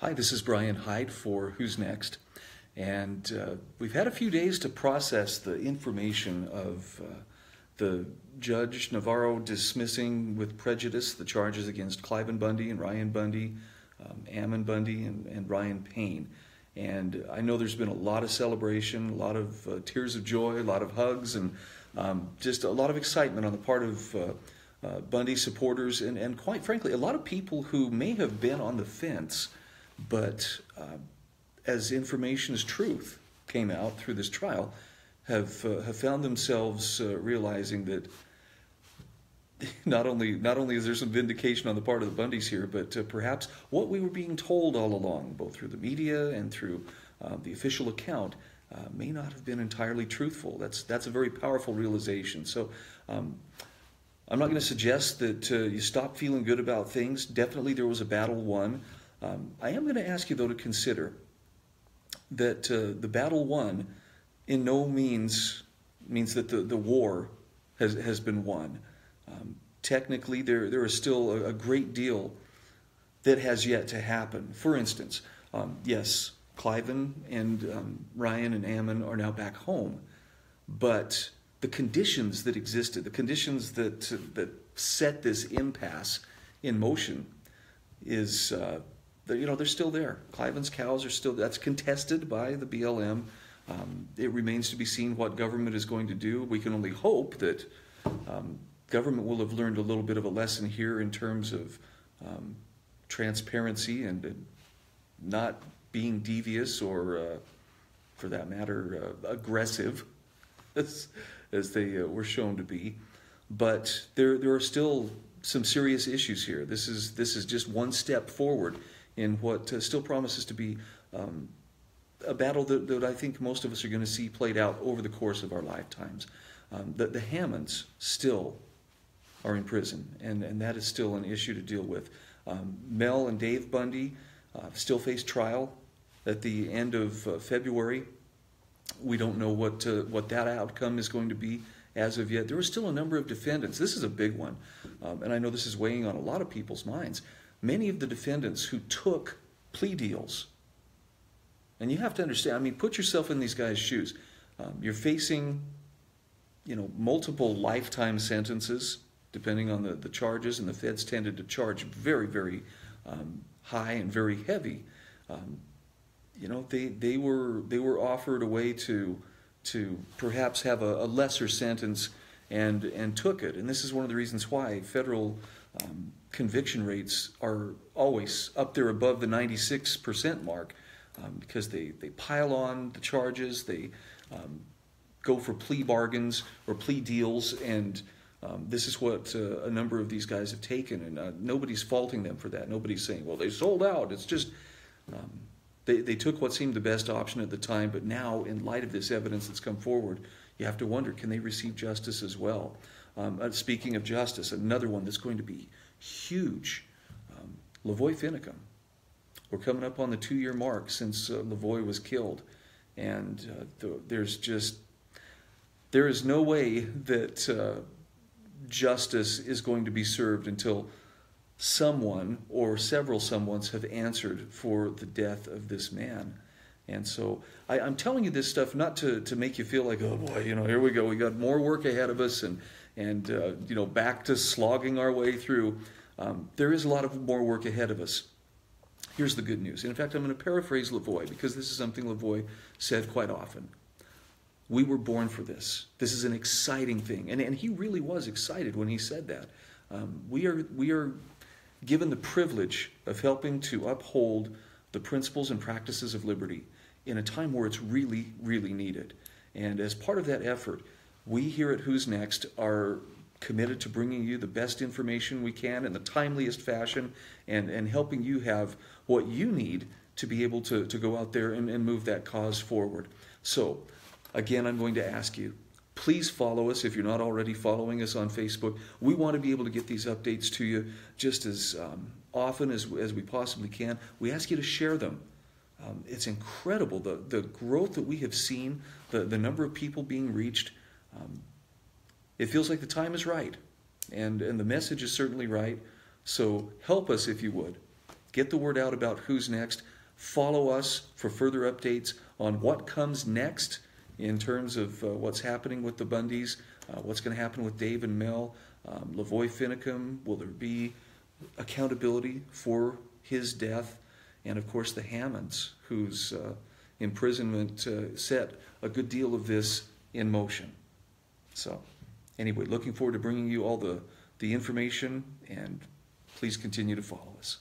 Hi, this is Bryan Hyde for Who's Next, and we've had a few days to process the information of the Judge Navarro dismissing with prejudice the charges against Cliven Bundy and Ryan Bundy, Ammon Bundy, and Ryan Payne. And I know there's been a lot of celebration, a lot of tears of joy, a lot of hugs, and just a lot of excitement on the part of Bundy supporters, and quite frankly, a lot of people who may have been on the fence. But as information as truth came out through this trial, have found themselves realizing that not only is there some vindication on the part of the Bundys here, but perhaps what we were being told all along, both through the media and through the official account, may not have been entirely truthful. That's a very powerful realization. So I'm not going to suggest that you stop feeling good about things. Definitely there was a battle won. I am going to ask you, though, to consider that the battle won in no means that the war has been won. Technically, there is still a great deal that has yet to happen. For instance, yes, Cliven and Ryan and Ammon are now back home, but the conditions that existed, the conditions that set this impasse in motion, is they're still there. Cliven's cows are still, that's contested by the BLM. It remains to be seen what government is going to do. We can only hope that government will have learned a little bit of a lesson here in terms of transparency and not being devious or, for that matter, aggressive, as they were shown to be. But there are still some serious issues here. This is just one step forward in what still promises to be a battle that I think most of us are going to see played out over the course of our lifetimes. The Hammonds still are in prison, and that is still an issue to deal with. Mel and Dave Bundy still face trial at the end of February. We don't know what that outcome is going to be as of yet. There are still a number of defendants. This is a big one, and I know this is weighing on a lot of people's minds. Many of the defendants who took plea deals, and you have to understand, I mean, put yourself in these guys' shoes. You're facing, multiple lifetime sentences, depending on the charges, and the feds tended to charge very, very high and very heavy. They were offered a way to perhaps have a lesser sentence and took it. And this is one of the reasons why federal conviction rates are always up there above the 96% mark, because they pile on the charges, they go for plea bargains or plea deals, and this is what a number of these guys have taken, and nobody's faulting them for that. Nobody's saying, well, they sold out. It's just they took what seemed the best option at the time, but now, in light of this evidence that's come forward, you have to wonder, can they receive justice as well? Speaking of justice, another one that's going to be huge, Lavoy Finicum. We're coming up on the 2-year mark since Lavoy was killed, and there is no way that justice is going to be served until someone or several someones have answered for the death of this man. And so I'm telling you this stuff not to make you feel like, oh boy, here we go, we got more work ahead of us, and back to slogging our way through. There is a lot of more work ahead of us. Here's the good news. In fact, I'm going to paraphrase Lavoy, because this is something Lavoy said quite often. We were born for this. This is an exciting thing. And he really was excited when he said that. We are given the privilege of helping to uphold the principles and practices of liberty in a time where it's really, really needed. And as part of that effort, we here at Who's Next are committed to bringing you the best information we can in the timeliest fashion, and helping you have what you need to be able to go out there and move that cause forward. So, again, I'm going to ask you, please follow us if you're not already following us on Facebook. We want to be able to get these updates to you just as often as we possibly can. We ask you to share them. It's incredible, the growth that we have seen, the number of people being reached. It feels like the time is right, and the message is certainly right. So help us if you would. Get the word out about who's next. Follow us for further updates on what comes next in terms of what's happening with the Bundys, what's going to happen with Dave and Mel, Lavoy Finicum. Will there be accountability for his death? And of course the Hammonds, whose imprisonment set a good deal of this in motion. So anyway, looking forward to bringing you all the information, and please continue to follow us.